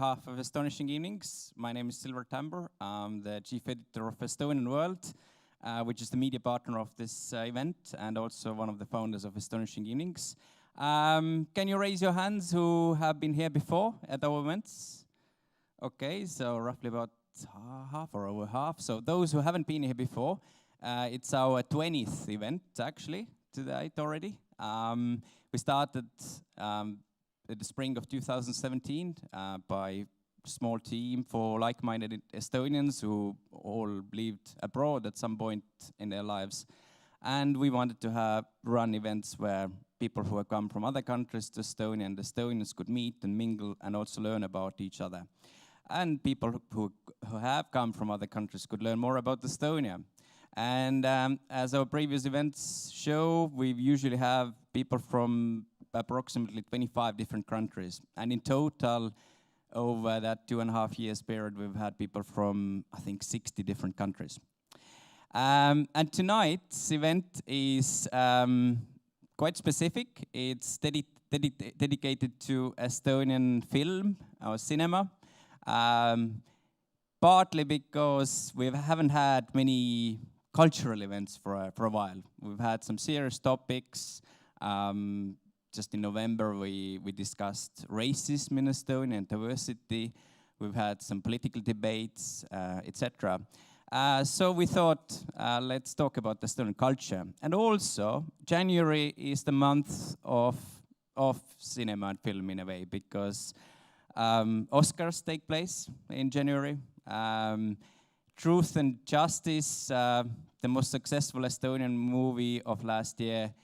behalf of Estonishing Evenings. My name is Silver Tamber. I'm the chief editor of Estonian World, which is the media partner of this event and also one of the founders of Estonishing Evenings. Can you raise your hands who have been here before at our events? Okay, so roughly about half or over half. So those who haven't been here before, it's our 20th event actually to date already. We started in the spring of 2017 by a small team for like-minded Estonians who all lived abroad at some point in their lives. And we wanted to run events where people who have come from other countries to Estonia and Estonians could meet and mingle and also learn about each other. And people who have come from other countries could learn more about Estonia. And as our previous events show, we usually have people from approximately 25 different countries. And in total, over that 2.5 years period, we've had people from, I think, 60 different countries. And tonight's event is quite specific. It's dedicated to Estonian film or cinema. Partly because we haven't had many cultural events for a while. We've had some serious topics. Just in November, we discussed racism in Estonia and diversity. We've had some political debates, etc. So we thought, let's talk about Estonian culture. And also, January is the month of cinema and film in a way, because Oscars take place in January. Truth and Justice, the most successful Estonian movie of last year,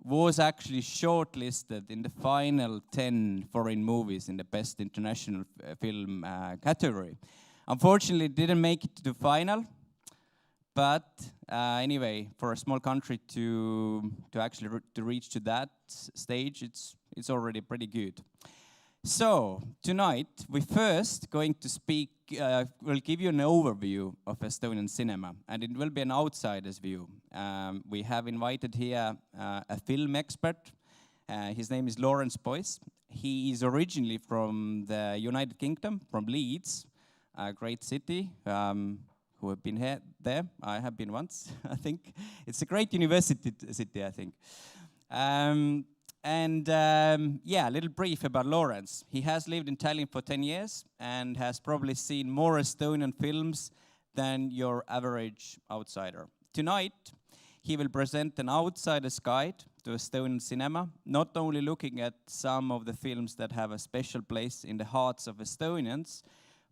was actually shortlisted in the final 10 foreign movies in the best international film category. Unfortunately, it didn't make it to the final, but anyway, for a small country to actually reach to that stage, it's already pretty good. So tonight we first going to speak. We'll give you an overview of Estonian cinema, and it will be an outsider's view. We have invited here a film expert. His name is Lawrence Boyce. He is originally from the United Kingdom, from Leeds, a great city. Who have been there? I have been once, I think. It's a great university city, I think. Yeah, a little brief about Lawrence. He has lived in Tallinn for 10 years and has probably seen more Estonian films than your average outsider. Tonight, he will present an outsider's guide to Estonian cinema, not only looking at some of the films that have a special place in the hearts of Estonians,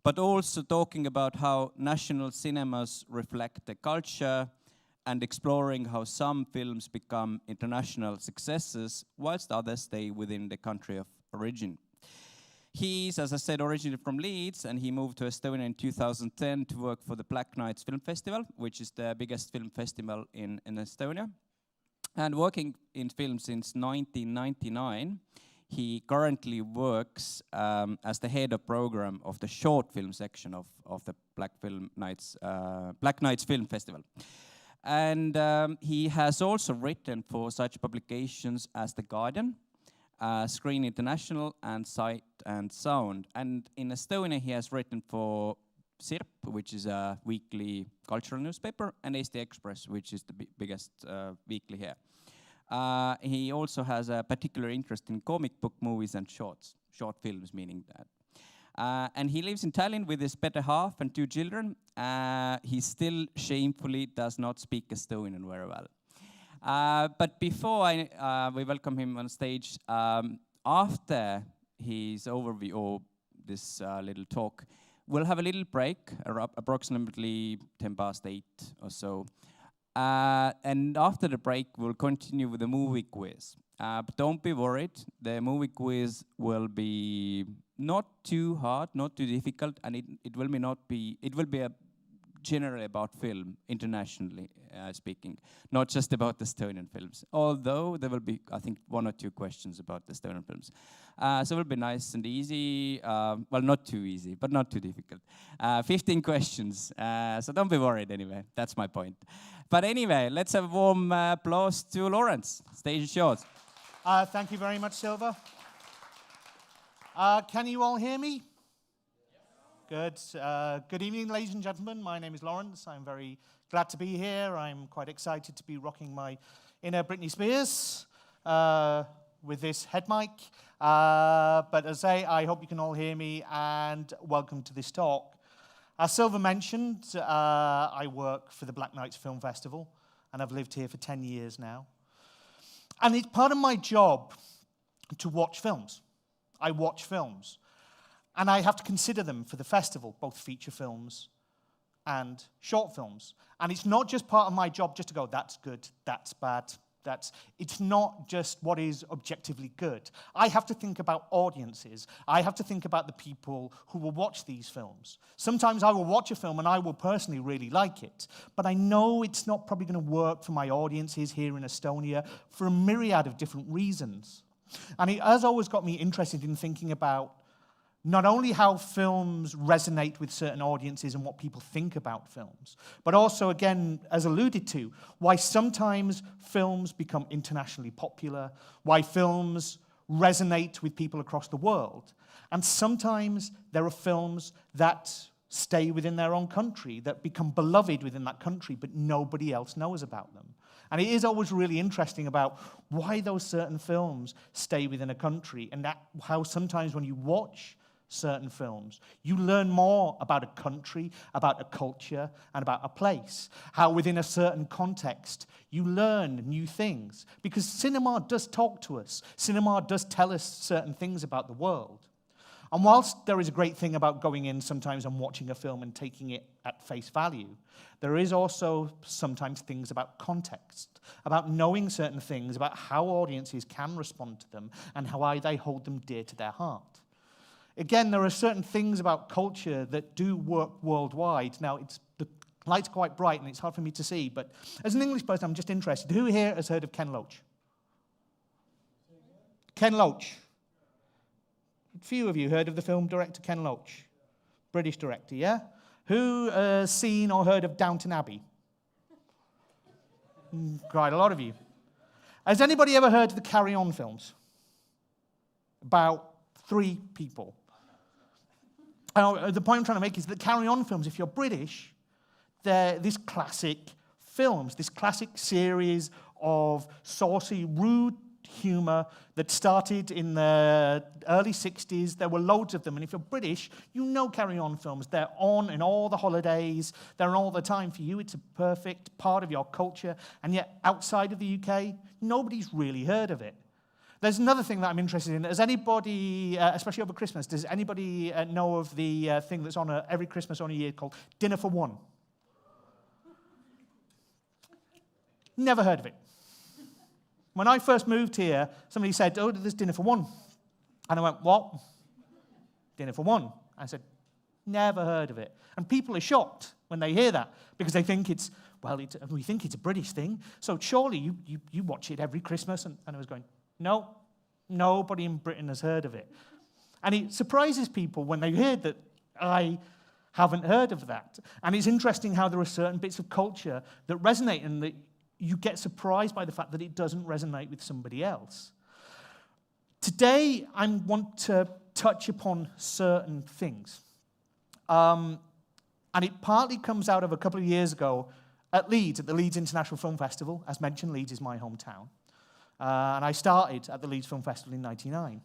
but also talking about how national cinemas reflect the culture and exploring how some films become international successes, whilst others stay within the country of origin. He's, as I said, originally from Leeds, and he moved to Estonia in 2010 to work for the Black Nights Film Festival, which is the biggest film festival in Estonia. And working in film since 1999, he currently works as the head of program of the short film section of the Black Nights Film Festival. And he has also written for such publications as The Guardian, Screen International, and Sight and Sound. And in Estonia, he has written for Sirp, which is a weekly cultural newspaper, and Eesti Express, which is the biggest weekly here. He also has a particular interest in comic book movies and short films, meaning that. And he lives in Tallinn with his better half and 2 children. He still shamefully does not speak Estonian very well. But before we welcome him on stage, after his overview or this little talk, we'll have a little break, approximately 8:10 or so. And after the break, we'll continue with the movie quiz. But don't be worried, the movie quiz will be not too hard, not too difficult, and it will be generally about film, internationally speaking, not just about Estonian films. Although there will be, I think, 1 or 2 questions about Estonian films. So it will be nice and easy. Well, not too easy, but not too difficult. 15 questions, so don't be worried anyway. That's my point. But anyway, let's have a warm applause to Lawrence. Stage is yours. Thank you very much, Silva. Can you all hear me? Good evening, ladies and gentlemen. My name is Lawrence. I'm very glad to be here. I'm quite excited to be rocking my inner Britney Spears with this head mic. But as I say, I hope you can all hear me, and welcome to this talk. As Silver mentioned, I work for the Black Nights Film Festival, and I've lived here for 10 years now. And it's part of my job to watch films. I watch films. And I have to consider them for the festival, both feature films and short films. And it's not just part of my job just to go, that's good, that's bad. It's not just what is objectively good. I have to think about audiences. I have to think about the people who will watch these films. Sometimes I will watch a film and I will personally really like it. But I know it's not probably going to work for my audiences here in Estonia for a myriad of different reasons. And it has always got me interested in thinking about not only how films resonate with certain audiences and what people think about films, but also, again, as alluded to, why sometimes films become internationally popular, why films resonate with people across the world. And sometimes there are films that stay within their own country, that become beloved within that country, but nobody else knows about them. And it is always really interesting about why those certain films stay within a country, and how sometimes when you watch certain films, you learn more about a country, about a culture, and about a place. How within a certain context, you learn new things. Because cinema does talk to us. Cinema does tell us certain things about the world. And whilst there is a great thing about going in sometimes and watching a film and taking it at face value, there is also sometimes things about context, about knowing certain things, about how audiences can respond to them, and how they hold them dear to their heart. Again, there are certain things about culture that do work worldwide. Now, the light's quite bright and it's hard for me to see, but as an English person, I'm just interested. Who here has heard of Ken Loach? Ken Loach. A few of you heard of the film director Ken Loach. British director, yeah? Who has seen or heard of Downton Abbey? Quite a lot of you. Has anybody ever heard of the Carry On films? About 3 people. The point I'm trying to make is that Carry On films, if you're British, they're these classic films, this classic series of saucy, rude humor that started in the early 60s. There were loads of them, and if you're British, you know Carry On films. They're on in all the holidays. They're on all the time. For you, it's a perfect part of your culture, and yet outside of the UK, nobody's really heard of it. There's another thing that I'm interested in. Does anybody, especially over Christmas, does anybody know of the thing that's on every Christmas on a year called Dinner for One? Never heard of it. When I first moved here, somebody said, oh, there's Dinner for One. And I went, what? Dinner for One. I said, never heard of it. And people are shocked when they hear that, because they think it's, well, we think it's a British thing, so surely you watch it every Christmas. And I was going, no, nobody in Britain has heard of it. And it surprises people when they hear that I haven't heard of that. And it's interesting how there are certain bits of culture that resonate, and that you get surprised by the fact that it doesn't resonate with somebody else. Today, I want to touch upon certain things. And it partly comes out of a couple of years ago at Leeds, at the Leeds International Film Festival. As mentioned, Leeds is my hometown. And I started at the Leeds Film Festival in '99.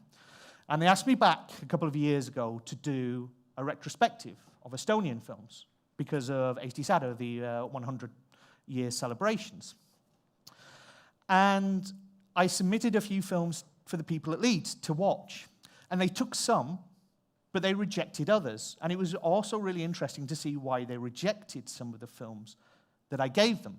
And they asked me back a couple of years ago to do a retrospective of Estonian films because of Eesti Sada, the 100-year celebrations. And I submitted a few films for the people at Leeds to watch. And they took some, but they rejected others. And it was also really interesting to see why they rejected some of the films that I gave them.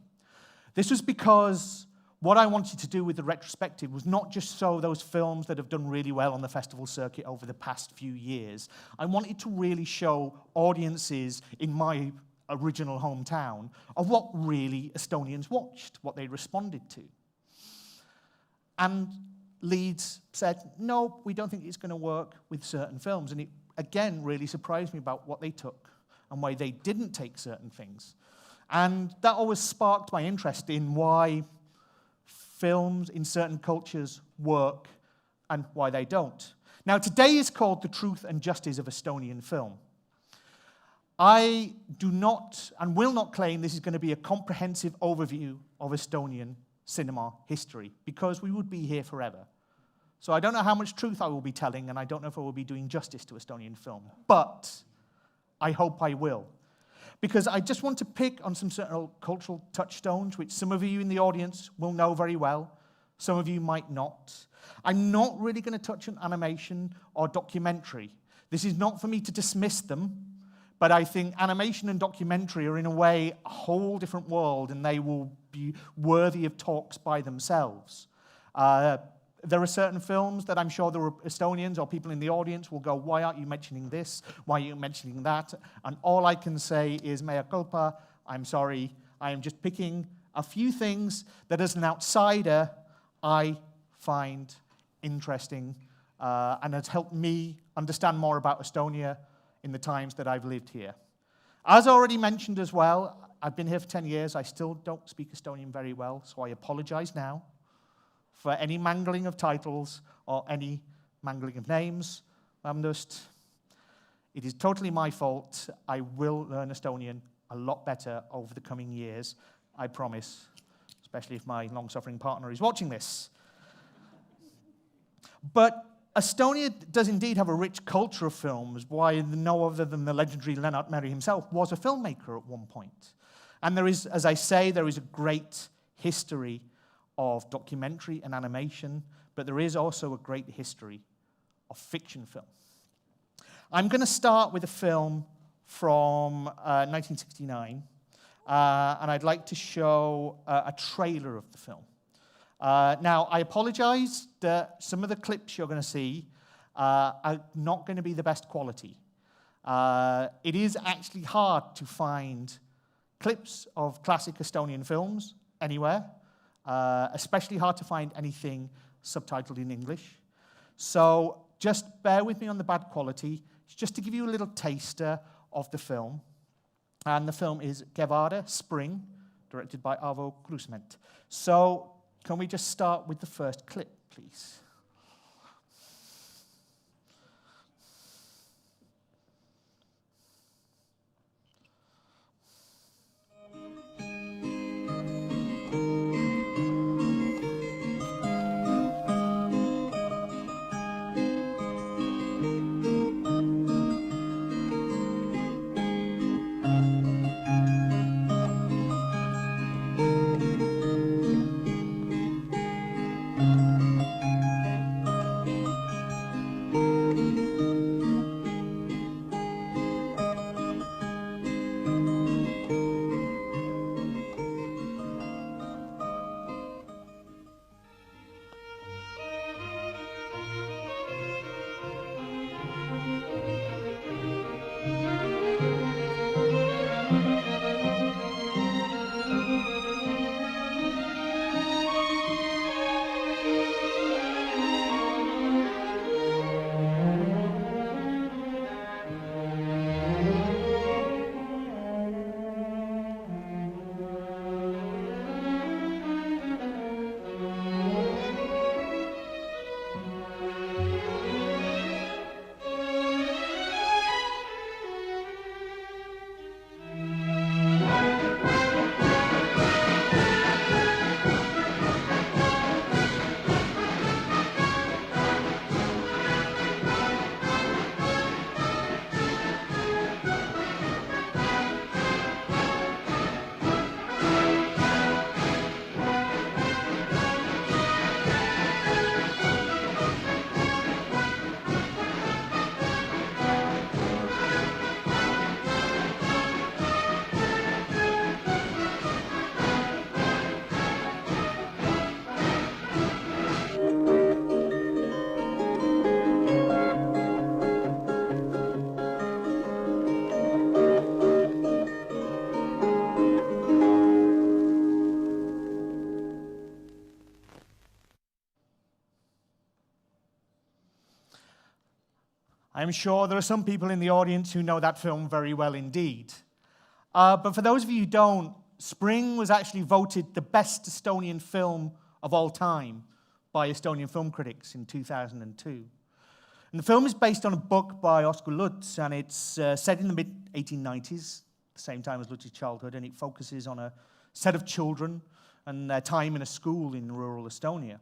This was because what I wanted to do with the retrospective was not just show those films that have done really well on the festival circuit over the past few years. I wanted to really show audiences in my original hometown of what really Estonians watched, what they responded to. And Leeds said, no, we don't think it's going to work with certain films. And it, again, really surprised me about what they took and why they didn't take certain things. And that always sparked my interest in why films in certain cultures work and why they don't. Now, today is called The Truth and Justice of Estonian Film. I do not and will not claim this is going to be a comprehensive overview of Estonian cinema history, because we would be here forever. So I don't know how much truth I will be telling, and I don't know if I will be doing justice to Estonian film, but I hope I will. Because I just want to pick on some certain cultural touchstones, which some of you in the audience will know very well, some of you might not. I'm not really going to touch on animation or documentary. This is not for me to dismiss them, but I think animation and documentary are in a way a whole different world, and they will be worthy of talks by themselves. There are certain films that I'm sure there are Estonians or people in the audience will go, why aren't you mentioning this? Why are you mentioning that? And all I can say is, mea culpa, I'm sorry. I am just picking a few things that as an outsider I find interesting and has helped me understand more about Estonia in the times that I've lived here. As already mentioned as well, I've been here for 10 years. I still don't speak Estonian very well, so I apologize now for any mangling of titles or any mangling of names. It is totally my fault. I will learn Estonian a lot better over the coming years, I promise, especially if my long-suffering partner is watching this. But Estonia does indeed have a rich culture of films, why no other than the legendary Lennart Meri himself was a filmmaker at one point. And there is, as I say, there is a great history of documentary and animation, but there is also a great history of fiction film. I'm going to start with a film from 1969, and I'd like to show a trailer of the film. Now, I apologize that some of the clips you're going to see are not going to be the best quality. It is actually hard to find clips of classic Estonian films anywhere, especially hard to find anything subtitled in English. So just bear with me on the bad quality, just to give you a little taster of the film. And the film is Kevade, Spring, directed by Avo Kruusement. So can we just start with the first clip, please? I'm sure there are some people in the audience who know that film very well indeed. But for those of you who don't, Spring was actually voted the best Estonian film of all time by Estonian film critics in 2002. And the film is based on a book by Oscar Lutz, and it's set in the mid-1890s, the same time as Lutz's childhood, and it focuses on a set of children and their time in a school in rural Estonia.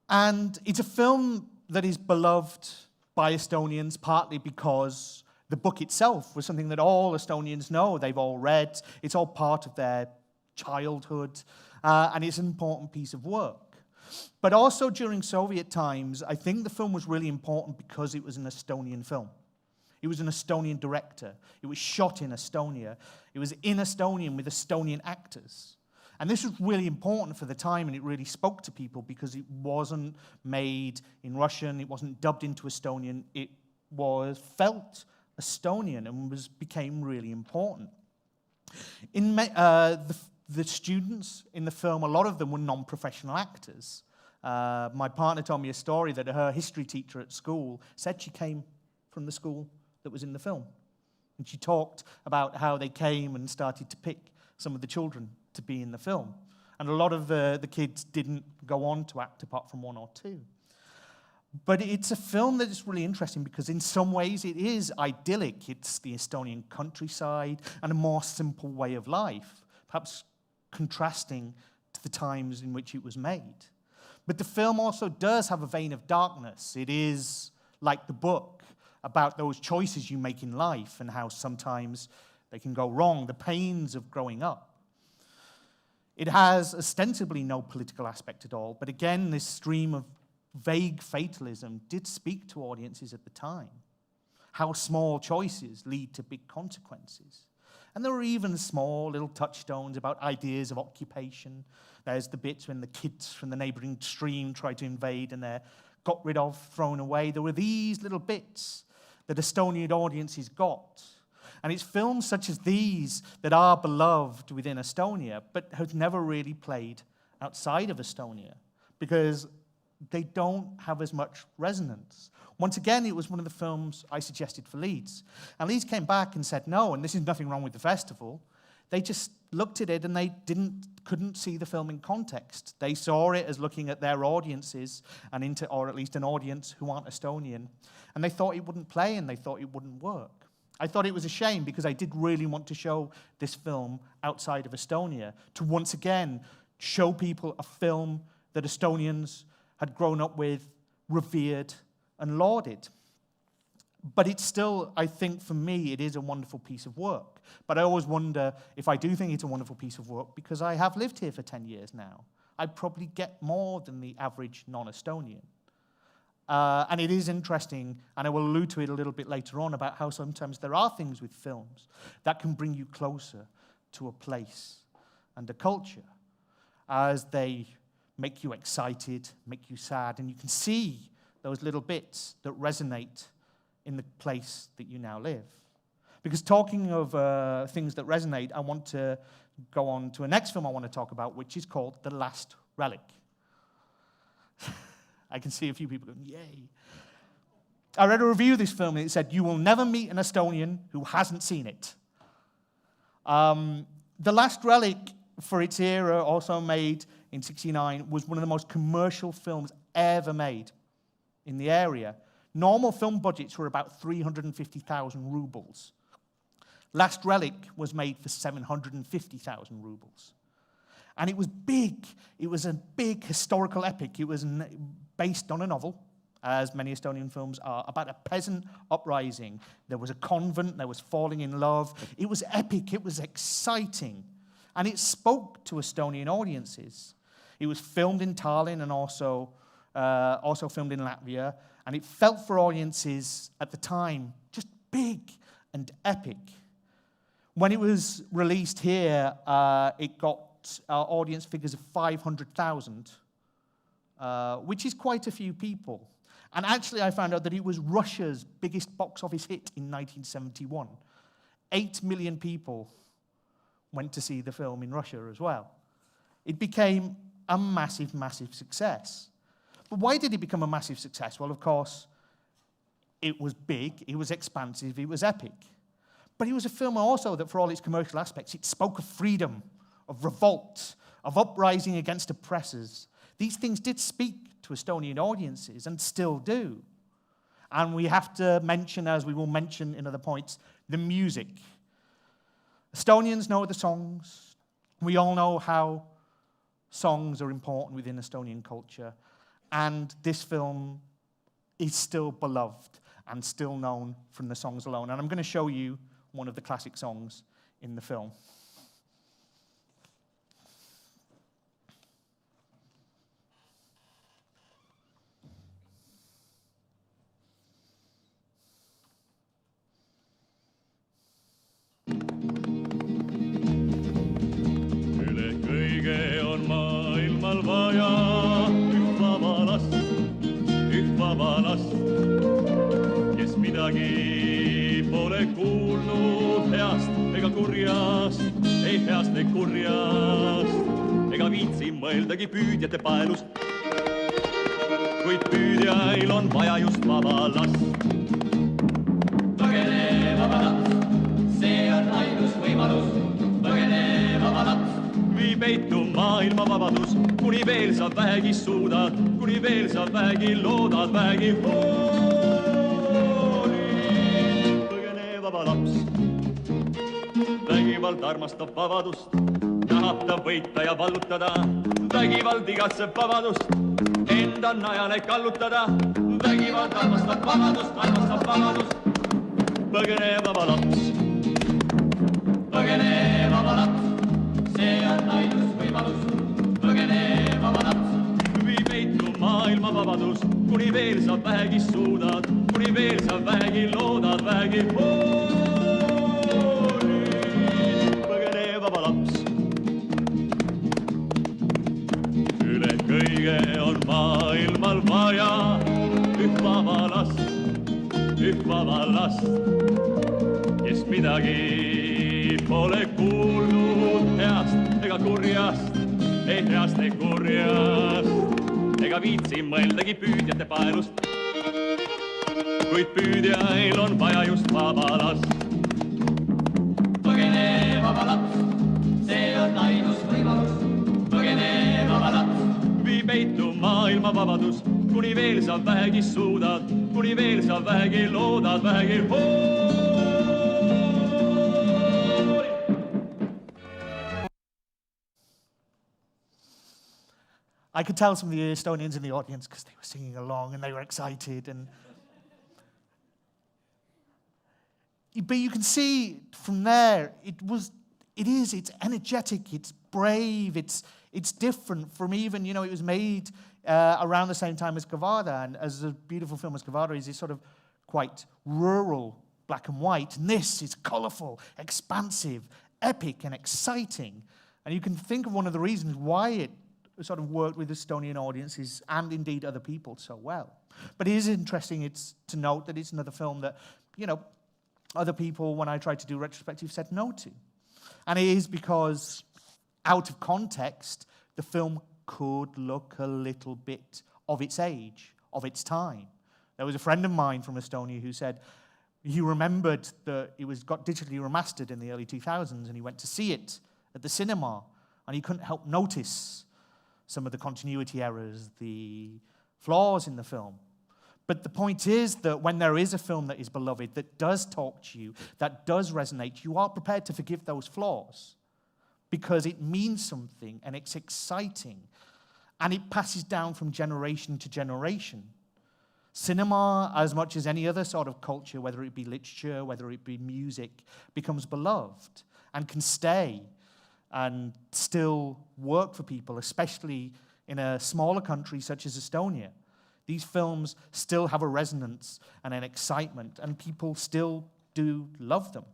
And it's a film that is beloved by Estonians, partly because the book itself was something that all Estonians know, they've all read, it's all part of their childhood, and it's an important piece of work. But also during Soviet times, I think the film was really important because it was an Estonian film. It was an Estonian director. It was shot in Estonia. It was in Estonian with Estonian actors. And this was really important for the time, and it really spoke to people because it wasn't made in Russian, it wasn't dubbed into Estonian, it was felt Estonian and became really important. In the students in the film, a lot of them were non-professional actors. My partner told me a story that her history teacher at school said she came from the school that was in the film. And she talked about how they came and started to pick some of the children to be in the film. And a lot of the kids didn't go on to act apart from one or two. But it's a film that is really interesting because in some ways it is idyllic. It's the Estonian countryside and a more simple way of life, perhaps contrasting to the times in which it was made. But the film also does have a vein of darkness. It is, like the book, about those choices you make in life and how sometimes they can go wrong, the pains of growing up. It has ostensibly no political aspect at all, but again, this stream of vague fatalism did speak to audiences at the time. How small choices lead to big consequences. And there were even small little touchstones about ideas of occupation. There's the bits when the kids from the neighboring stream try to invade and they're got rid of, thrown away. There were these little bits that Estonian audiences got. And it's films such as these that are beloved within Estonia, but have never really played outside of Estonia because they don't have as much resonance. Once again, it was one of the films I suggested for Leeds. And Leeds came back and said no, and this is nothing wrong with the festival. They just looked at it and they couldn't see the film in context. They saw it as looking at their audiences, or at least an audience who aren't Estonian, and they thought it wouldn't play and they thought it wouldn't work. I thought it was a shame because I did really want to show this film outside of Estonia, to once again show people a film that Estonians had grown up with, revered, and lauded. But it's still, I think for me, it is a wonderful piece of work. But I always wonder if I do think it's a wonderful piece of work, because I have lived here for 10 years now, I probably get more than the average non-Estonian. And it is interesting, and I will allude to it a little bit later on, about how sometimes there are things with films that can bring you closer to a place and a culture as they make you excited, make you sad, and you can see those little bits that resonate in the place that you now live. Because talking of things that resonate, I want to go on to a next film I want to talk about, which is called The Last Relic. I can see a few people going, yay. I read a review of this film and it said, "You will never meet an Estonian who hasn't seen it." The Last Relic, for its era, also made in '69, was one of the most commercial films ever made in the area. Normal film budgets were about 350,000 rubles. Last Relic was made for 750,000 rubles. And it was big. It was a big historical epic. It was based on a novel, as many Estonian films are, about a peasant uprising. There was a convent, there was falling in love. It was epic, it was exciting. And it spoke to Estonian audiences. It was filmed in Tallinn and also filmed in Latvia. And it felt for audiences at the time just big and epic. When it was released here, it got audience figures of 500,000, which is quite a few people. And actually, I found out that it was Russia's biggest box office hit in 1971. 8 million people went to see the film in Russia as well. It became a massive, massive success. But why did it become a massive success? Well, of course, it was big, it was expansive, it was epic. But it was a film also that, for all its commercial aspects, it spoke of freedom, of revolt, of uprising against oppressors. these things did speak to Estonian audiences and still do. And we have to mention, as we will mention in other points, the music. Estonians know the songs. We all know how songs are important within Estonian culture. And this film is still beloved and still known from the songs alone. And I'm going to show you one of the classic songs in the film. Kes midagi pole kuulnud heast ega kurjast, ei heast ega kurjast, ega viitsi mõeldagi püüdjate paelust. Kuid püüdjail on vaja just vaba last. Põgene vaba laps, see on ainus võimalus. Põgene vaba laps, vii peitu maailma vabadus, kuni veel sa vähegi suudad, kuni veel sa vähegi loodad, vähegi hoolid. Põgene vaba laps, vägivald armastab vabadust, tahab ta võita ja vallutada, vägivald igatseb vabadust, enda najale kallutada, vägivald armastab vabadust. Põgene vaba laps, põgene vaba laps, see on ainus võimalus. Põgene vaba laps, vii peitu maailma vabadus, kuni veel sa vähegi suudad, kuni veel sa vähegi loodad, vähegi hoolid. Põgene vaba laps, üle kõige on maailmal vaja üht vaba last, kes midagi pole kuulnud heast ega kurjast, ei heast ega kurjast, ega viitsi mõeldagi püüdjate paelust. Kuid püüdjail on vaja just vaba last. Põgene vaba laps, see on ainus võimalus. Põgene vaba laps, vii peitu maailma vabadus, kuni veel sa vähegi suudad, kuni veel sa vähegi loodad, vähegi hoolid. I could tell some of the Estonians in the audience because they were singing along and they were excited. But you can see from there, it's energetic, it's brave, it's different from even, it was made around the same time as Kavada, and as a beautiful film as Kavada is sort of quite rural, black and white. And this is colourful, expansive, epic and exciting. And you can think of one of the reasons why it sort of worked with Estonian audiences and indeed other people so well. But it is interesting to note that it's another film that, other people, when I tried to do retrospective, said no to. And it is because, out of context, the film could look a little bit of its age, of its time. There was a friend of mine from Estonia who said he remembered that it got digitally remastered in the early 2000s, and he went to see it at the cinema, and he couldn't help notice some of the continuity errors, the flaws in the film. But the point is that when there is a film that is beloved, that does talk to you, that does resonate, you are prepared to forgive those flaws because it means something and it's exciting and it passes down from generation to generation. Cinema, as much as any other sort of culture, whether it be literature, whether it be music, becomes beloved and can stay and still work for people, especially in a smaller country such as Estonia. These films still have a resonance and an excitement, and people still do love them.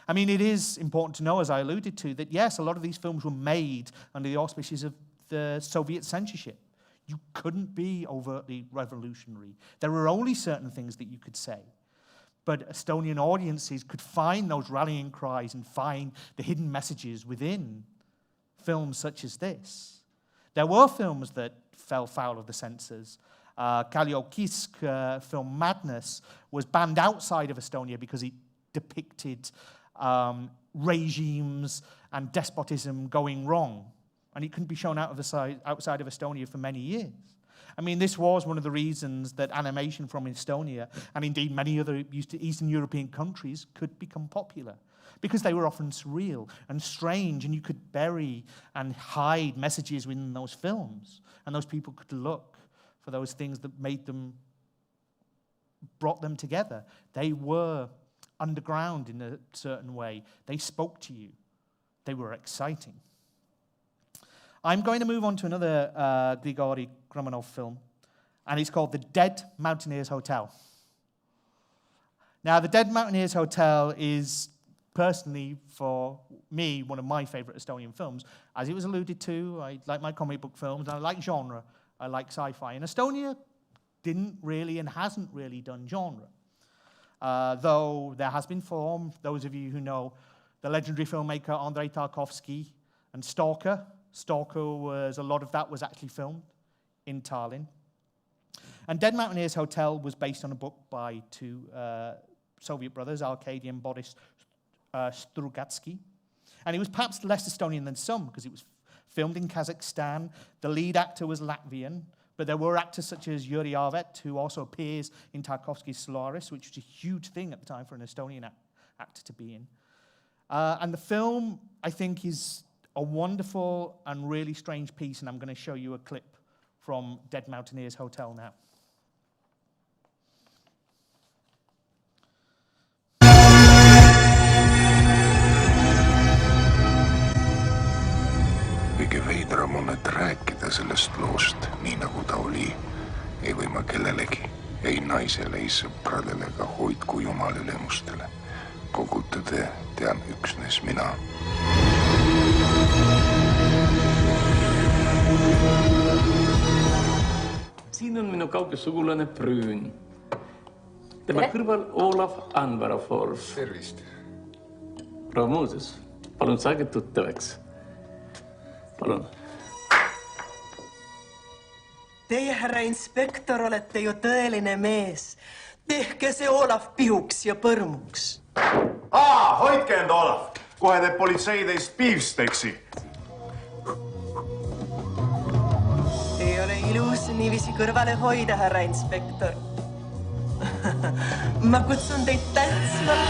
I mean, it is important to know, as I alluded to, that yes, a lot of these films were made under the auspices of the Soviet censorship. You couldn't be overtly revolutionary. There were only certain things that you could say. But Estonian audiences could find those rallying cries and find the hidden messages within films such as this. There were films that fell foul of the censors. Kallio Kisk film Madness was banned outside of Estonia because it depicted regimes and despotism going wrong. and it couldn't be shown outside of Estonia for many years. I mean, this was one of the reasons that animation from Estonia, and indeed many other Eastern European countries, could become popular, because they were often surreal and strange, and you could bury and hide messages within those films, and those people could look for those things that brought them together. They were underground in a certain way. They spoke to you. They were exciting. I'm going to move on to another Grigory Romanov film, and it's called The Dead Mountaineers Hotel. Now, The Dead Mountaineers Hotel is, personally, for me, one of my favorite Estonian films. As it was alluded to, I like my comic book films, and I like genre. I like sci-fi. And Estonia didn't really and hasn't really done genre. Though there has been form, those of you who know the legendary filmmaker Andrei Tarkovsky and Stalker. Stalker was, a lot of that was actually filmed in Tallinn. And Dead Mountaineers Hotel was based on a book by two Soviet brothers, Arkady and Boris Strugatsky. And it was perhaps less Estonian than some, because it was filmed in Kazakhstan. The lead actor was Latvian, but there were actors such as Yuri Arvet, who also appears in Tarkovsky's Solaris, which was a huge thing at the time for an Estonian actor to be in. And the film, I think, is a wonderful and really strange piece, and I'm going to show you a clip from Dead Mountaineers Hotel now. Kõige veidram on, et rääkida sellest loost, nii nagu ta oli, ei või ma kellelegi, ei naisele, ei sõpradele, ega hoidku Jumal ülemustele. Kogu tõde tean üksnes mina. Siin on minu kauge sugulane Prüün. Tema kõrval Olav Anvarov. Tervist. Proua Muuseas, palun saage tuttavaks. Palun. Teie, härra inspektor, olete ju tõeline mees. Tehke see Olav pihuks ja põrmuks. Hoidke enda, Olav! Kohe teeb politsei teist beefsteksi. Ei ole ilus niiviisi kõrvale hoida, härra inspektor. Ma kutsun teid tantsma.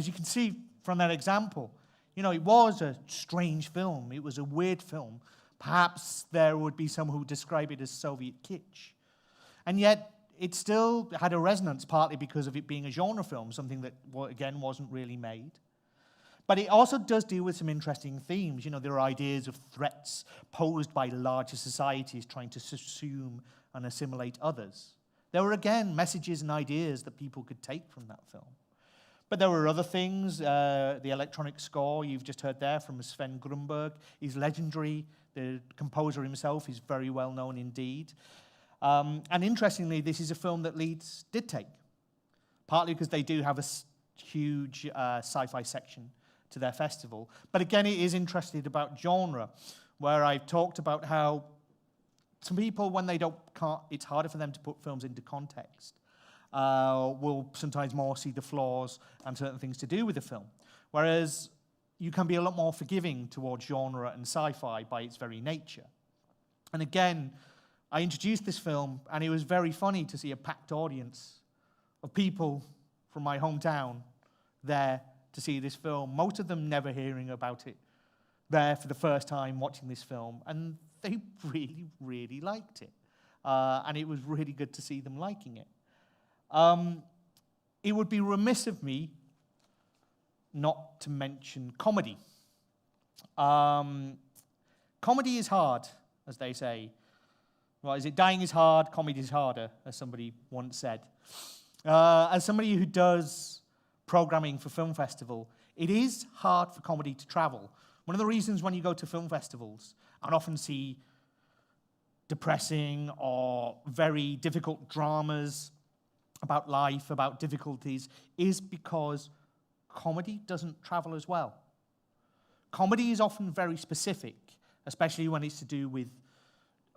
as you can see from that example, you know, it was a strange film. It was a weird film. Perhaps there would be some who would describe it as Soviet kitsch. And yet, it still had a resonance, partly because of it being a genre film, something that, again, wasn't really made. But it also does deal with some interesting themes. You know, there are ideas of threats posed by larger societies trying to subsume and assimilate others. There were, again, messages and ideas that people could take from that film. But there were other things. The electronic score you've just heard there from Sven Grunberg is legendary. The composer himself is very well known indeed. And interestingly, this is a film that Leeds did take, partly because they do have a huge sci-fi section to their festival. But again, it is interesting about genre, where I've talked about how some people, when they can't, it's harder for them to put films into context, will sometimes more see the flaws and certain things to do with the film. Whereas you can be a lot more forgiving towards genre and sci-fi by its very nature. And again, I introduced this film, and it was very funny to see a packed audience of people from my hometown there to see this film, most of them never hearing about it, there for the first time watching this film, and they really, really liked it. And it was really good to see them liking it. It would be remiss of me not to mention comedy. Comedy is hard, as they say. Well, is it dying is hard, comedy is harder, as somebody once said. As somebody who does programming for film festival, it is hard for comedy to travel. One of the reasons when you go to film festivals and often see depressing or very difficult dramas about life, about difficulties, is because comedy doesn't travel as well. Comedy is often very specific, especially when it's to do with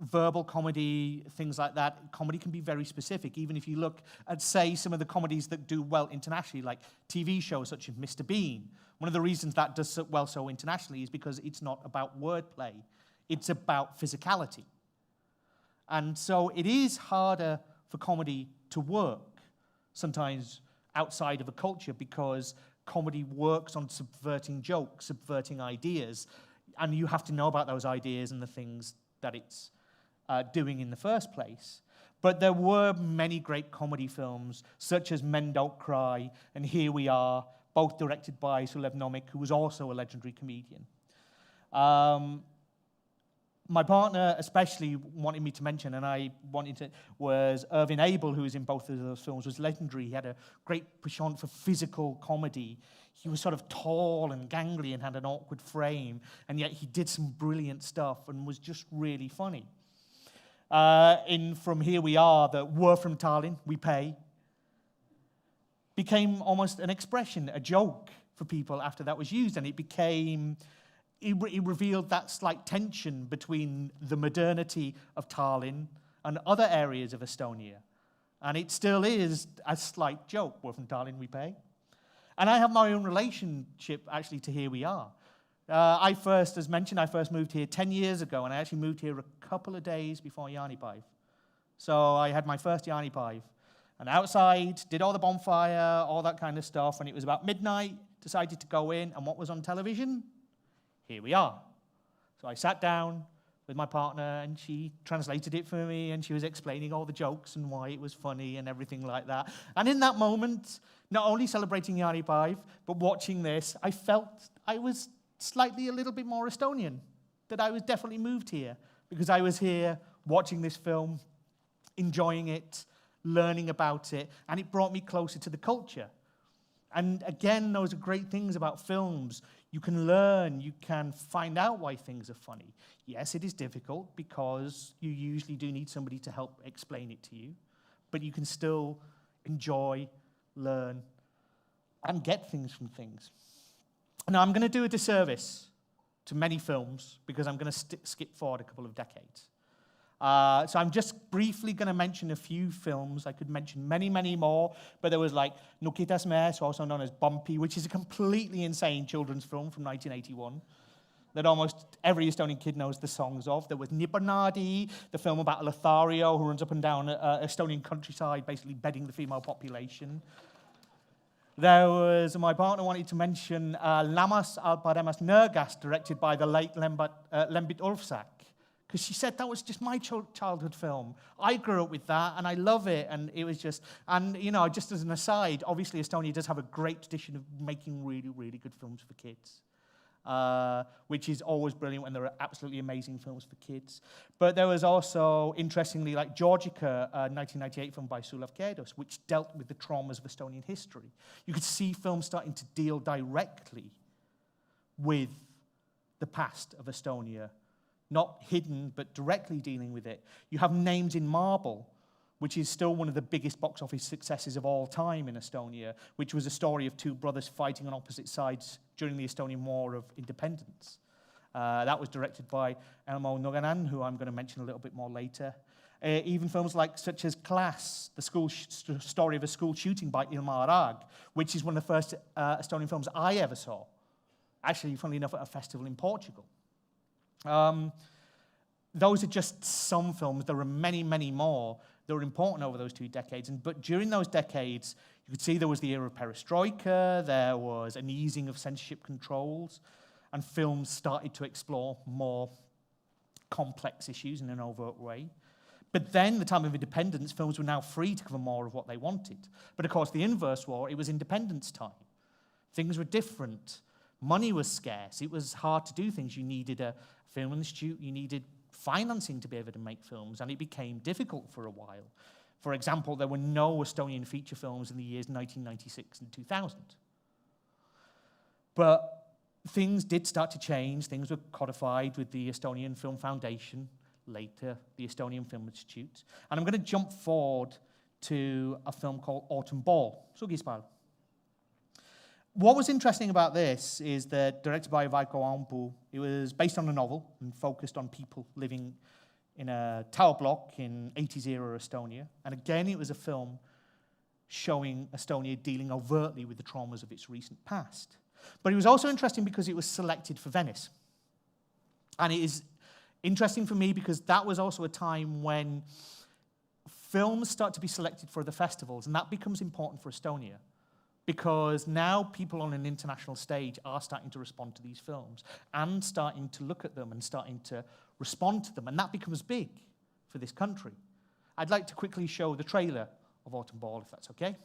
verbal comedy, things like that. Comedy can be very specific. Even if you look at, say, some of the comedies that do well internationally, like TV shows such as Mr. Bean, one of the reasons that does so well so internationally is because it's not about wordplay. It's about physicality. And so it is harder for comedy to work sometimes outside of a culture, because comedy works on subverting jokes, subverting ideas, and you have to know about those ideas and the things that it's doing in the first place. But there were many great comedy films, such as Men Don't Cry and Here We Are, both directed by Sulev Nomik, who was also a legendary comedian. My partner especially wanted me to mention, and I wanted to, was Irvin Abel, who was in both of those films, was legendary. He had a great penchant for physical comedy. He was sort of tall and gangly and had an awkward frame, and yet he did some brilliant stuff and was just really funny. From Here We Are, that we're from Tallinn, we pay, became almost an expression, a joke for people after that was used, and it became... It revealed that slight tension between the modernity of Tallinn and other areas of Estonia. And it still is a slight joke. We're from Tallinn, we pay. And I have my own relationship, actually, to Here We Are. As mentioned, I first moved here 10 years ago, and I actually moved here a couple of days before Jaanipäev. So I had my first Jaanipäev. And outside, did all the bonfire, all that kind of stuff, and it was about midnight, decided to go in, and what was on television? Here We Are. So I sat down with my partner, and she translated it for me, and she was explaining all the jokes and why it was funny and everything like that. And in that moment, not only celebrating Jaanipäev, but watching this, I felt I was slightly a little bit more Estonian, that I was definitely moved here, because I was here watching this film, enjoying it, learning about it, and it brought me closer to the culture. And again, those are great things about films. You can learn, you can find out why things are funny. Yes, it is difficult because you usually do need somebody to help explain it to you, but you can still enjoy, learn, and get things from things. Now, I'm going to do a disservice to many films because I'm going to skip forward a couple of decades. So I'm just briefly going to mention a few films. I could mention many, many more, but there was like Nukitas Mees, also known as Bumpy, which is a completely insane children's film from 1981 that almost every Estonian kid knows the songs of. There was Nibernadi, the film about a Lothario who runs up and down Estonian countryside, basically bedding the female population. There was, my partner wanted to mention Lamas Alparemas Nörgas, directed by the late Lembit Ulfsak, because she said that was just my childhood film. I grew up with that, and I love it, and it was just, and you know, just as an aside, obviously Estonia does have a great tradition of making really, really good films for kids. Which is always brilliant when there are absolutely amazing films for kids. But there was also, interestingly, like Georgica, a 1998 film by Sulav Kedos, which dealt with the traumas of Estonian history. You could see films starting to deal directly with the past of Estonia, not hidden, but directly dealing with it. You have Names in Marble, which is still one of the biggest box office successes of all time in Estonia, which was a story of two brothers fighting on opposite sides during the Estonian War of Independence. That was directed by Elmo Noganan, who I'm going to mention a little bit more later. Even films such as Class, the story of a school shooting by Ilmar Raag, which is one of the first Estonian films I ever saw. Actually, funnily enough, at a festival in Portugal. Those are just some films. There are many, many more that were important over those 2 decades. But during those decades, you could see there was the era of perestroika, there was an easing of censorship controls, and films started to explore more complex issues in an overt way. But then, the time of independence, films were now free to cover more of what they wanted. But of course, the inverse war, it was independence time. Things were different. Money was scarce. It was hard to do things. You needed a film institute, you needed financing to be able to make films, and it became difficult for a while. For example, there were no Estonian feature films in the years 1996 and 2000. But things did start to change. Things were codified with the Estonian Film Foundation, later the Estonian Film Institute. And I'm going to jump forward to a film called Autumn Ball. Sugispal. What was interesting about this is that, directed by Vaiko Aumpu, it was based on a novel and focused on people living in a tower block in 80s era Estonia. And again, it was a film showing Estonia dealing overtly with the traumas of its recent past. But it was also interesting because it was selected for Venice. And it is interesting for me because that was also a time when films start to be selected for the festivals, and that becomes important for Estonia. Because now people on an international stage are starting to respond to these films and starting to look at them and starting to respond to them. And that becomes big for this country. I'd like to quickly show the trailer of Autumn Ball, if that's okay.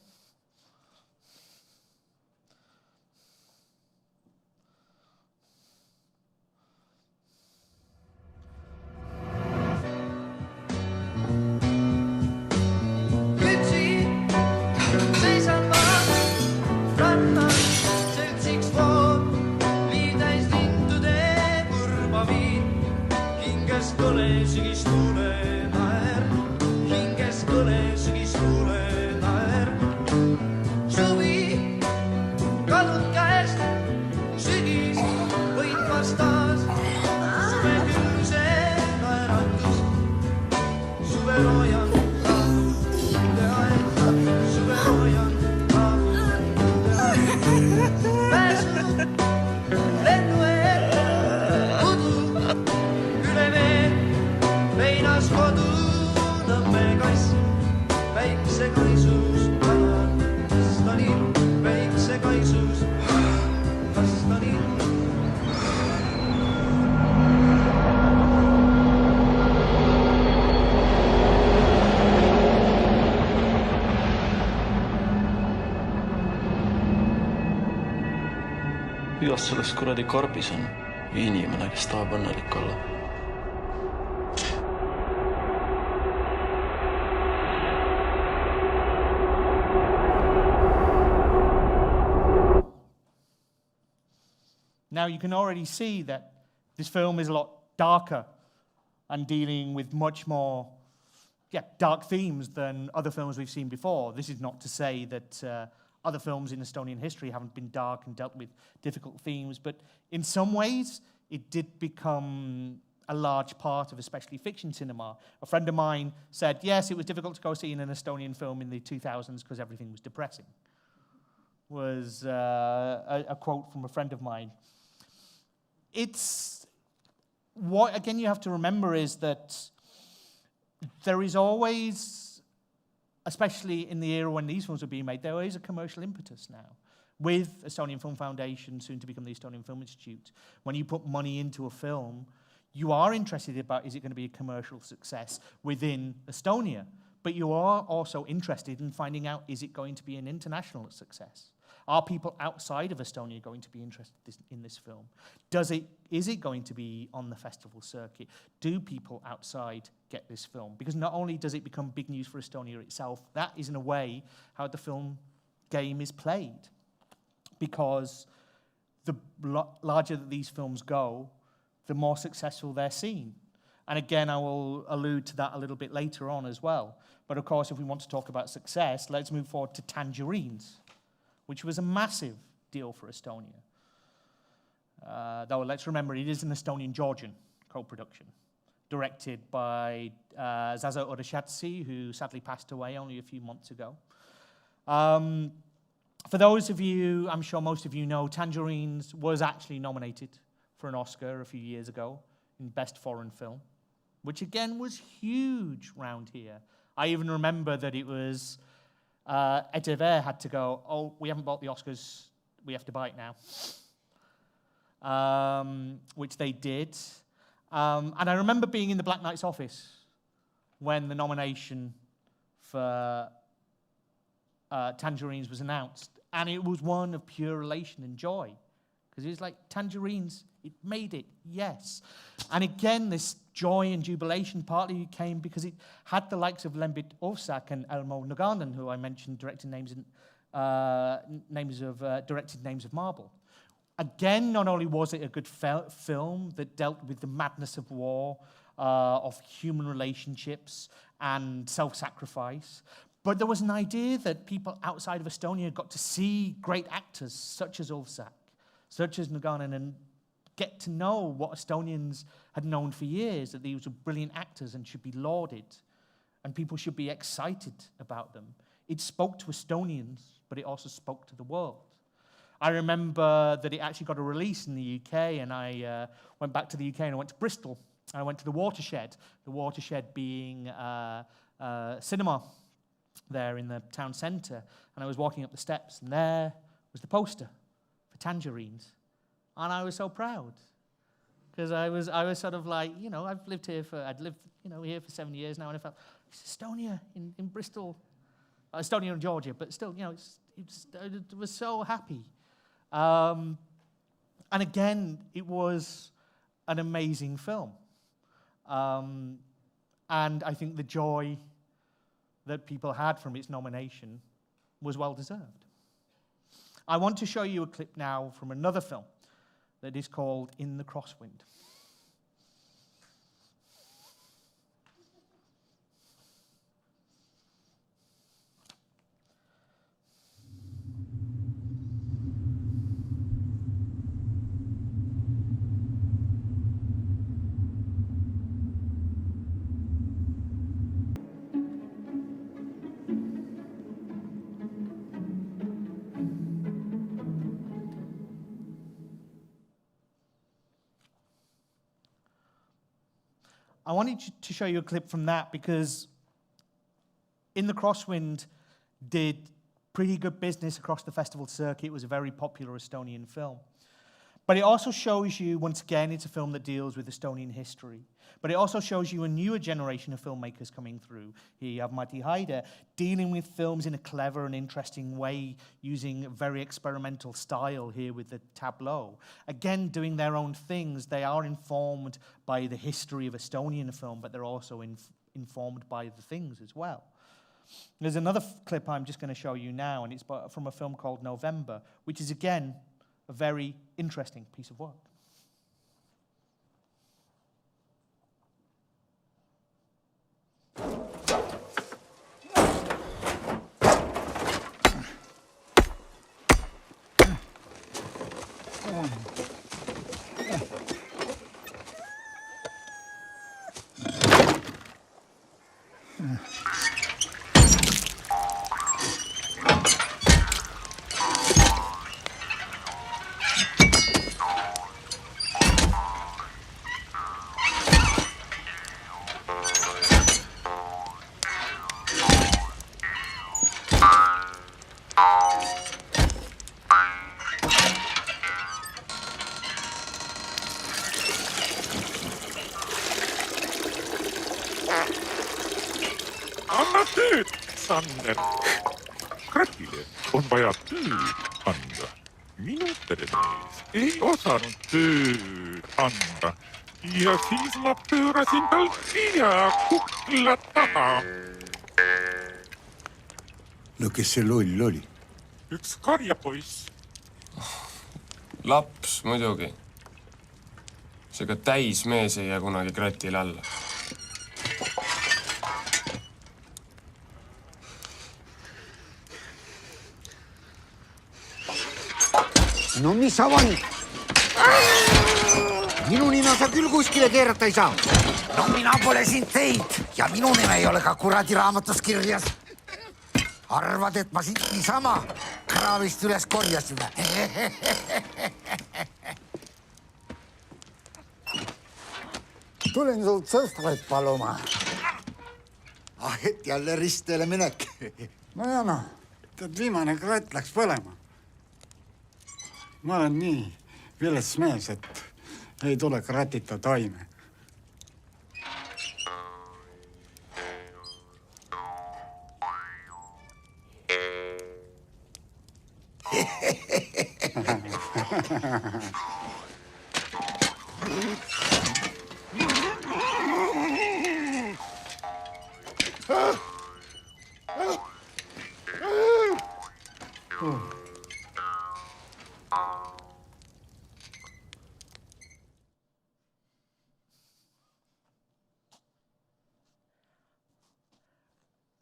Kuidas selles kuradi karbis on inimene, kes tahab õnnelik olla? Now you can already see that this film is a lot darker and dealing with much more dark themes than other films we've seen before. This is not to say that other films in Estonian history haven't been dark and dealt with difficult themes, but in some ways, it did become a large part of especially fiction cinema. A friend of mine said, yes, it was difficult to go see an Estonian film in the 2000s because everything was depressing. Was a quote from a friend of mine. It's, what again you have to remember is that there is always especially in the era when these films were being made, there is a commercial impetus now. With Estonian Film Foundation, soon to become the Estonian Film Institute, when you put money into a film, you are interested about, is it going to be a commercial success within Estonia? But you are also interested in finding out, is it going to be an international success? Are people outside of Estonia going to be interested in this film? Is it going to be on the festival circuit? Do people outside get this film? Because not only does it become big news for Estonia itself, that is in a way how the film game is played. Because the larger that these films go, the more successful they're seen. And again, I will allude to that a little bit later on as well. But of course, if we want to talk about success, let's move forward to Tangerines, which was a massive deal for Estonia. Though let's remember, it is an Estonian-Georgian co-production, directed by Zaza Ureshatsi, who sadly passed away only a few months ago. For those of you, I'm sure most of you know, Tangerines was actually nominated for an Oscar a few years ago in Best Foreign Film, which again was huge round here. I even remember that it was ETV had to go, oh, we haven't bought the Oscars, we have to buy it now. Which they did. And I remember being in the Black Knight's office when the nomination for Tangerines was announced. And it was one of pure elation and joy. Because it was like, Tangerines, it made it, yes. And again, this joy and jubilation partly came because it had the likes of Lembit Ovsak and Elmo Naganen, who I mentioned directed names of Marble. Again, not only was it a good film that dealt with the madness of war, of human relationships and self-sacrifice, but there was an idea that people outside of Estonia got to see great actors such as Ovsak, such as Naganen, and get to know what Estonians had known for years, that these were brilliant actors and should be lauded, and people should be excited about them. It spoke to Estonians, but it also spoke to the world. I remember that it actually got a release in the UK, and I went back to the UK and I went to Bristol. I went to the Watershed being a cinema there in the town centre, and I was walking up the steps, and there was the poster for Tangerines, and I was so proud because I was sort of like, you know, I'd lived here for 7 years now, and I felt it's Estonia in Bristol, Estonia and Georgia, but still, you know, I was so happy, and again, it was an amazing film, and I think the joy that people had from its nomination was well deserved. I want to show you a clip now from another film that is called In the Crosswind. I wanted to show you a clip from that because In the Crosswind did pretty good business across the festival circuit. It was a very popular Estonian film. But it also shows you, once again, it's a film that deals with Estonian history. But it also shows you a newer generation of filmmakers coming through. Here you have Mati Haide dealing with films in a clever and interesting way, using a very experimental style here with the tableau. Again, doing their own things. They are informed by the history of Estonian film, but they're also informed by the things as well. There's another clip I'm just going to show you now, and it's from a film called November, which is, again, a very interesting piece of work. anna tööd, Sander. Kratile on vaja tööd anda. Minu peremees ei osanud tööd anda. Ja siis ma pöörasin tal pea kukla taha. No kes see loll oli? Üks karjapoiss. Laps muidugi. Seega täismees ei jää kunagi kratile alla. No mis sa valid? Minu nime sa küll kuskile keerata ei saa. No mina pole sind teid ja minu nime ei ole ka kuradi raamatus kirjas. Arvad, et ma sind niisama kraavist üles korjasime. Tulen sult sõstvaid paluma. Et jälle ristele minek. No ja noh, tead viimane kratt läks põlema. Ma olen nii vilets mees, et ei tule kratita toime.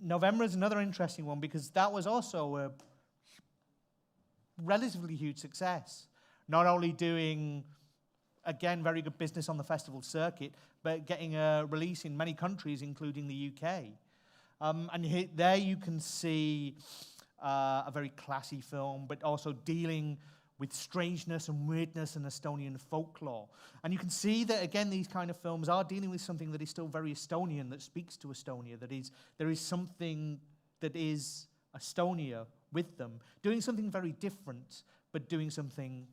November is another interesting one because that was also a relatively huge success. Not only doing, again, very good business on the festival circuit, but getting a release in many countries, including the UK. And there you can see a very classy film, but also dealing with strangeness and weirdness and Estonian folklore. And you can see that, again, these kind of films are dealing with something that is still very Estonian, that speaks to Estonia, that is, there is something that is Estonia with them, doing something very different, but doing something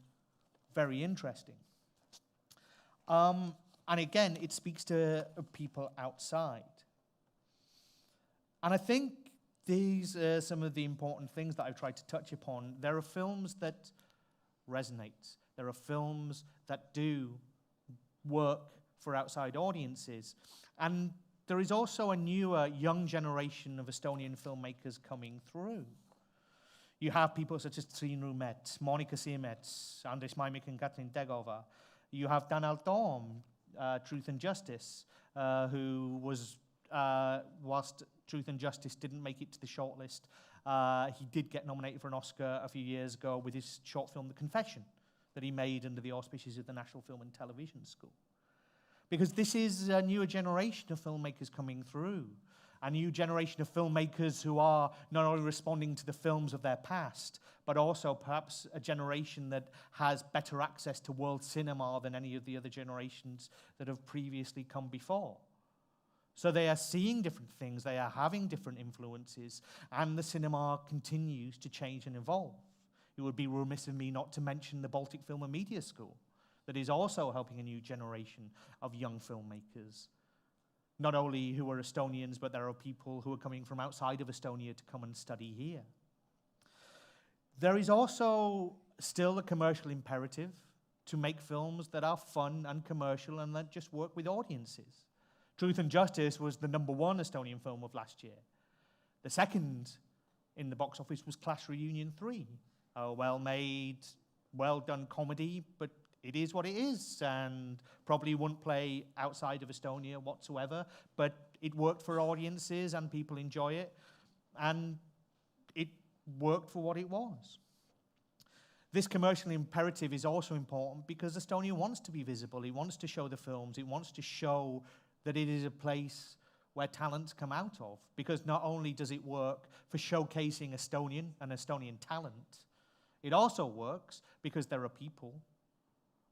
very interesting. And again, it speaks to people outside. And I think these are some of the important things that I've tried to touch upon. There are films that resonate. There are films that do work for outside audiences. And there is also a newer, young generation of Estonian filmmakers coming through. You have people such as Triin Rumet, Monika Siemets, Andres Maimik and Katrin Tegova. You have Tanel Toom, Truth and Justice, who was, whilst Truth and Justice didn't make it to the shortlist, he did get nominated for an Oscar a few years ago with his short film, The Confession, that he made under the auspices of the National Film and Television School. Because this is a newer generation of filmmakers coming through, a new generation of filmmakers who are not only responding to the films of their past, but also perhaps a generation that has better access to world cinema than any of the other generations that have previously come before. So they are seeing different things, they are having different influences, and the cinema continues to change and evolve. It would be remiss of me not to mention the Baltic Film and Media School that is also helping a new generation of young filmmakers. Not only who are Estonians, but there are people who are coming from outside of Estonia to come and study here. There is also still a commercial imperative to make films that are fun and commercial and that just work with audiences. Truth and Justice was the #1 Estonian film of last year. The second in the box office was Clash Reunion 3, a well-made, well-done comedy, but it is what it is, and probably wouldn't play outside of Estonia whatsoever, but it worked for audiences and people enjoy it, and it worked for what it was. This commercial imperative is also important because Estonia wants to be visible, it wants to show the films, it wants to show that it is a place where talents come out of, because not only does it work for showcasing Estonian and Estonian talent, it also works because there are people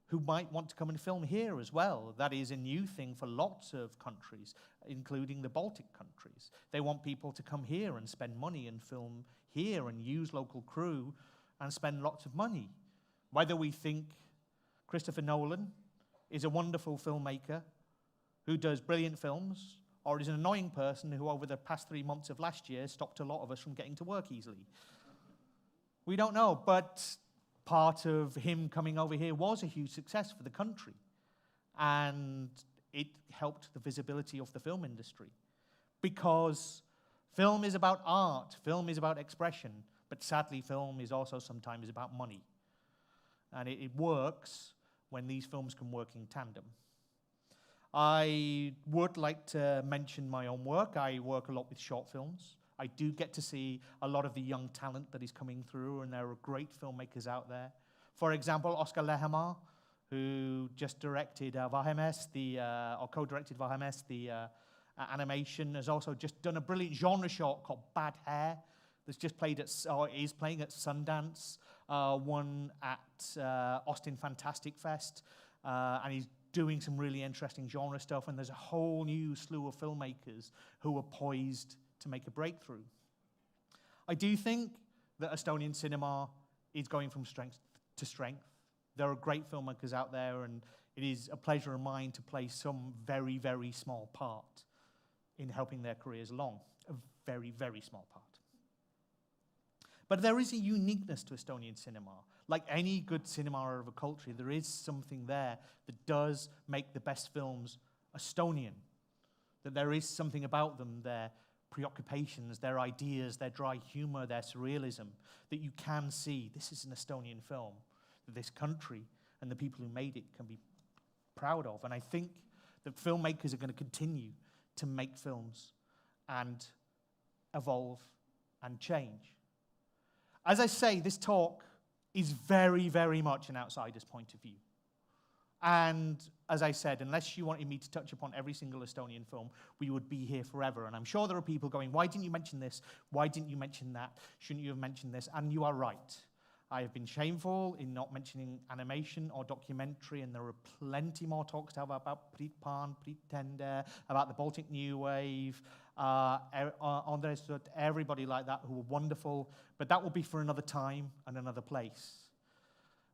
who might want to come and film here as well. That is a new thing for lots of countries, including the Baltic countries. They want people to come here and spend money and film here and use local crew and spend lots of money. Whether we think Christopher Nolan is a wonderful filmmaker who does brilliant films, or he's an annoying person who over the past 3 months of last year stopped a lot of us from getting to work easily. We don't know, but part of him coming over here was a huge success for the country. And it helped the visibility of the film industry. Because film is about art, film is about expression, but sadly film is also sometimes about money. And it works when these films can work in tandem. I would like to mention my own work. I work a lot with short films. I do get to see a lot of the young talent that is coming through, and there are great filmmakers out there. For example, Oscar Lehemaa, who just directed Vahemees, or co-directed Vahemees, the animation, has also just done a brilliant genre short called Bad Hair, that's just played at, or is playing at Sundance, one at Austin Fantastic Fest, and he's doing some really interesting genre stuff, and there's a whole new slew of filmmakers who are poised to make a breakthrough. I do think that Estonian cinema is going from strength to strength. There are great filmmakers out there, and it is a pleasure of mine to play some very, very small part in helping their careers along. A very, very small part. But there is a uniqueness to Estonian cinema. Like any good cinema of a culture, there is something there that does make the best films Estonian. That there is something about them, their preoccupations, their ideas, their dry humor, their surrealism, that you can see this is an Estonian film, that this country and the people who made it can be proud of. And I think that filmmakers are going to continue to make films and evolve and change. As I say, this talk is very, very much an outsider's point of view. And as I said, unless you wanted me to touch upon every single Estonian film, we would be here forever. And I'm sure there are people going, why didn't you mention this? Why didn't you mention that? Shouldn't you have mentioned this? And you are right. I have been shameful in not mentioning animation or documentary, and there are plenty more talks to have about Priit-Paan, Pretender, about the Baltic New Wave, Andres, everybody like that who are wonderful, but that will be for another time and another place.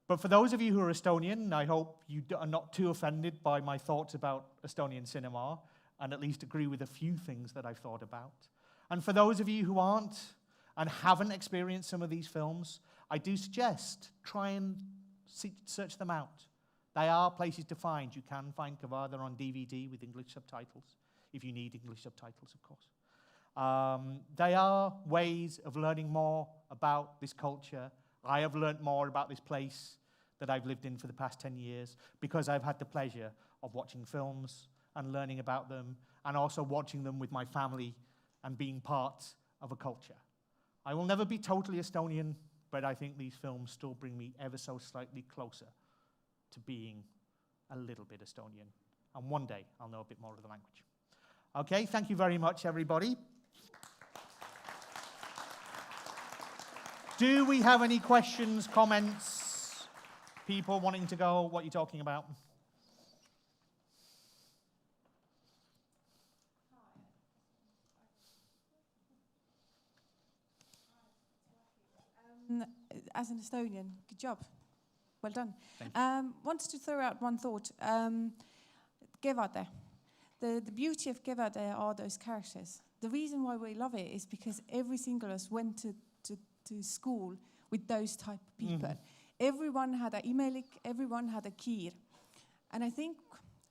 But for those of you who are Estonian, I hope you are not too offended by my thoughts about Estonian cinema, and at least agree with a few things that I've thought about. And for those of you who aren't and haven't experienced some of these films, I do suggest try and search them out. They are places to find. You can find Kavada on DVD with English subtitles, if you need English subtitles, of course. They are ways of learning more about this culture. I have learned more about this place that I've lived in for the past 10 years because I've had the pleasure of watching films and learning about them, and also watching them with my family and being part of a culture. I will never be totally Estonian, but I think these films still bring me ever so slightly closer to being a little bit Estonian. And one day, I'll know a bit more of the language. Okay, thank you very much, everybody. Do we have any questions, comments, people wanting to go, what are you talking about? As an Estonian, good job. Well done. Wanted to throw out one thought. Kevade. The beauty of Kevade are those characters. The reason why we love it is because every single of us went to school with those type of people. Mm-hmm. Everyone had a imelik, everyone had a kiir. And I think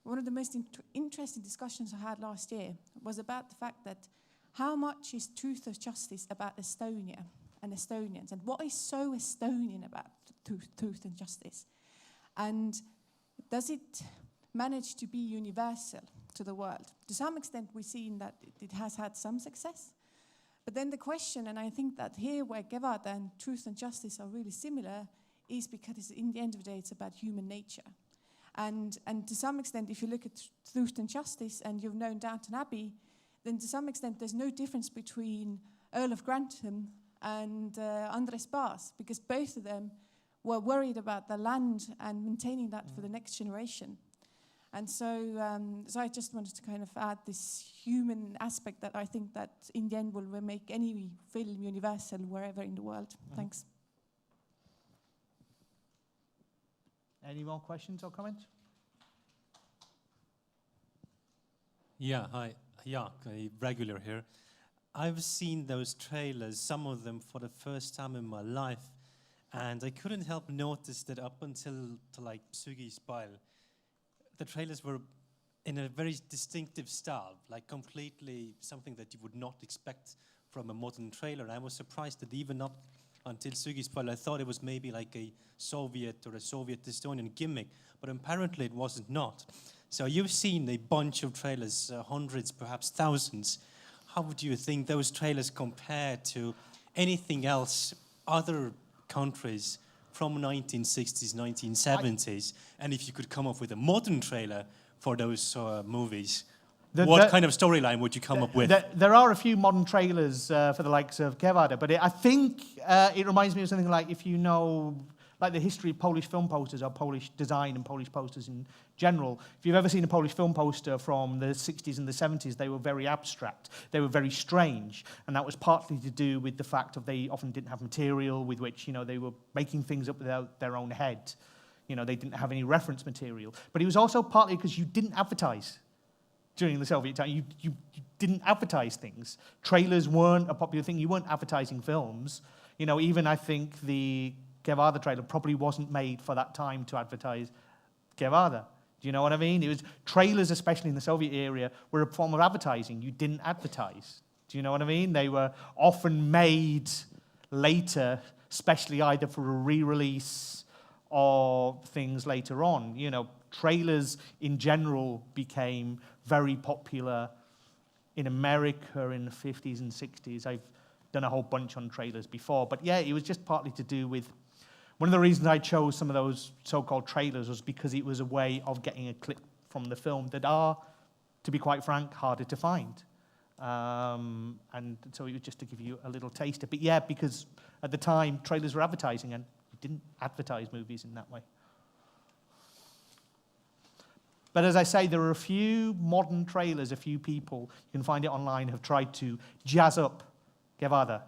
one of the most interesting discussions I had last year was about the fact that how much is truth or justice about Estonia and Estonians, and what is so Estonian about truth and justice? And does it manage to be universal to the world? To some extent, we've seen that it has had some success. But then the question, and I think that here where Kevade and truth and justice are really similar, is because in the end of the day, it's about human nature. And to some extent, if you look at truth and justice and you've known Downton Abbey, then to some extent, there's no difference between Earl of Grantham and Andres Baas, because both of them were worried about the land and maintaining that for the next generation. And so I just wanted to kind of add this human aspect that I think that in the end will make any film universal wherever in the world. Mm-hmm. Thanks. Any more questions or comments? Yeah, hi. Jaak, a regular here. I've seen those trailers, some of them for the first time in my life, and I couldn't help notice that up until like Sugi's Pile, the trailers were in a very distinctive style, like completely something that you would not expect from a modern trailer. And I was surprised that even up until Sugi's Pile, I thought it was maybe like a Soviet or a Soviet Estonian gimmick, but apparently it wasn't not. So you've seen a bunch of trailers, hundreds, perhaps thousands. How would you think those trailers compare to anything else, other countries from 1960s, 1970s? And if you could come up with a modern trailer for those movies, what kind of storyline would you come up with? There are a few modern trailers for the likes of Kevada, but I think it reminds me of something like, if you know, like the history of Polish film posters or Polish design and Polish posters in general. If you've ever seen a Polish film poster from the 60s and the 70s, they were very abstract. They were very strange. And that was partly to do with the fact that they often didn't have material with which, they were making things up without their own head. They didn't have any reference material. But it was also partly because you didn't advertise during the Soviet time. You didn't advertise things. Trailers weren't a popular thing. You weren't advertising films. Even I think the Kevada trailer probably wasn't made for that time to advertise Kevada. Do you know what I mean? It was trailers, especially in the Soviet area, were a form of advertising. You didn't advertise. Do you know what I mean? They were often made later, especially either for a re-release or things later on. Trailers in general became very popular in America in the 50s and 60s. I've done a whole bunch on trailers before. But yeah, it was just partly to do with, one of the reasons I chose some of those so-called trailers was because it was a way of getting a clip from the film that are, to be quite frank, harder to find. And so it was just to give you a little taster. But yeah, because at the time, trailers were advertising, and you didn't advertise movies in that way. But as I say, there are a few modern trailers, a few people, you can find it online, have tried to jazz up Kevada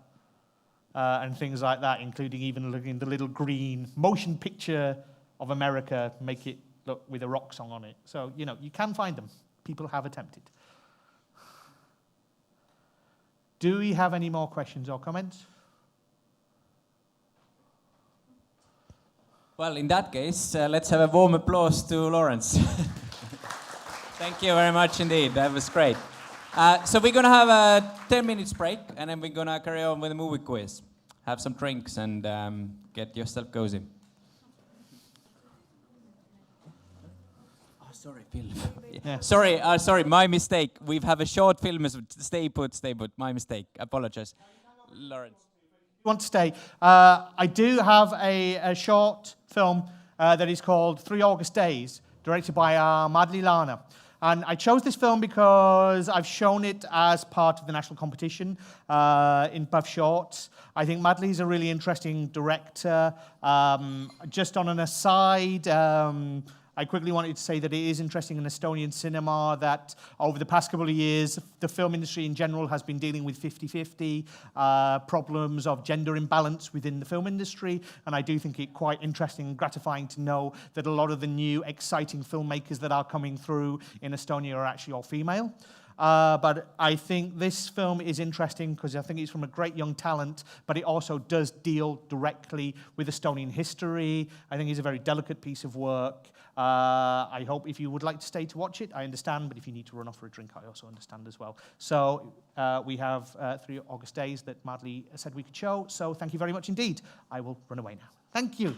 and things like that, including even looking at the little green motion picture of America, make it look with a rock song on it. So, you can find them. People have attempted. Do we have any more questions or comments? Well, in that case, let's have a warm applause to Lawrence. Thank you very much indeed. That was great. So we're going to have a 10 minutes break, and then we're going to carry on with the movie quiz. Have some drinks and get yourself cozy. Oh, sorry, Phil. Yeah. Sorry, my mistake. We have a short film. Stay put. My mistake. Apologize. Lawrence. You want to stay? I do have a short film that is called 3 August Days, directed by Madli Lana. And I chose this film because I've shown it as part of the national competition in Puff Shorts. I think Madli is a really interesting director. Just on an aside, I quickly wanted to say that it is interesting in Estonian cinema that over the past couple of years, the film industry in general has been dealing with 50-50 problems of gender imbalance within the film industry. And I do think it quite interesting and gratifying to know that a lot of the new exciting filmmakers that are coming through in Estonia are actually all female. But I think this film is interesting because I think it's from a great young talent, but it also does deal directly with Estonian history. I think it's a very delicate piece of work. I hope if you would like to stay to watch it, I understand, but if you need to run off for a drink, I also understand as well. So we have 3 August Days that Madli said we could show, so thank you very much indeed. I will run away now. Thank you.